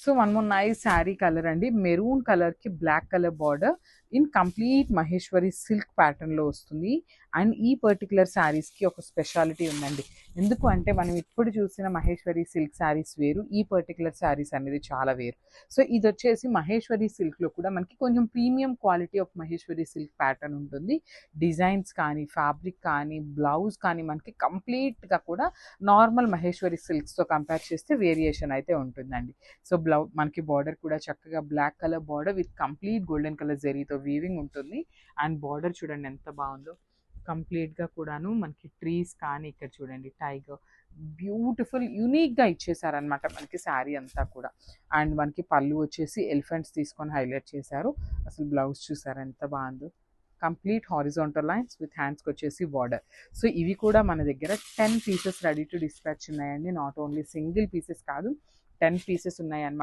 So one more nice sari colour అండి, maroon కలర్కి black colour border in complete Maheshwari silk ప్యాటర్న్లో వస్తుంది. అండ్ ఈ పర్టికులర్ శారీస్కి ఒక స్పెషాలిటీ ఉందండి. ఎందుకు అంటే మనం ఇప్పుడు చూసిన మహేశ్వరి సిల్క్ శారీస్ వేరు, ఈ పర్టికులర్ శారీస్ అనేది చాలా వేరు. సో ఇది వచ్చేసి మహేశ్వరి సిల్క్లో కూడా మనకి కొంచెం premium quality of Maheshwari silk pattern ఉంటుంది. డిజైన్స్ కానీ, ఫ్యాబ్రిక్ కానీ, బ్లౌజ్ కానీ మనకి కంప్లీట్గా కూడా నార్మల్ మహేశ్వరి సిల్క్స్తో కంపేర్ చేస్తే వేరియేషన్ అయితే ఉంటుందండి. సో మనకి బార్డర్ కూడా చక్కగా black colour border with complete golden colour జరీతో వీవింగ్ ఉంటుంది. అండ్ బార్డర్ చూడండి ఎంత బాగుందో, కంప్లీట్గా కూడాను మనకి ట్రీస్ కానీ, ఇక్కడ చూడండి టైగర్, బ్యూటిఫుల్ యూనిక్గా ఇచ్చేసారనమాట మనకి శారీ అంతా కూడా. అండ్ మనకి పళ్ళు వచ్చేసి ఎలిఫెంట్స్ తీసుకొని హైలైట్ చేశారు. అసలు బ్లౌజ్ చూసారు ఎంత బాగుందో, కంప్లీట్ హారిజాంటల్ లైన్స్ విత్ హ్యాండ్స్కి వచ్చేసి బార్డర్. సో ఇవి కూడా మన దగ్గర 10 పీసెస్ రెడీ టు డిస్పాచ్ ఉన్నాయండి. నాట్ ఓన్లీ సింగిల్ పీసెస్ కాదు, 10 పీసెస్ ఉన్నాయన్నమాట.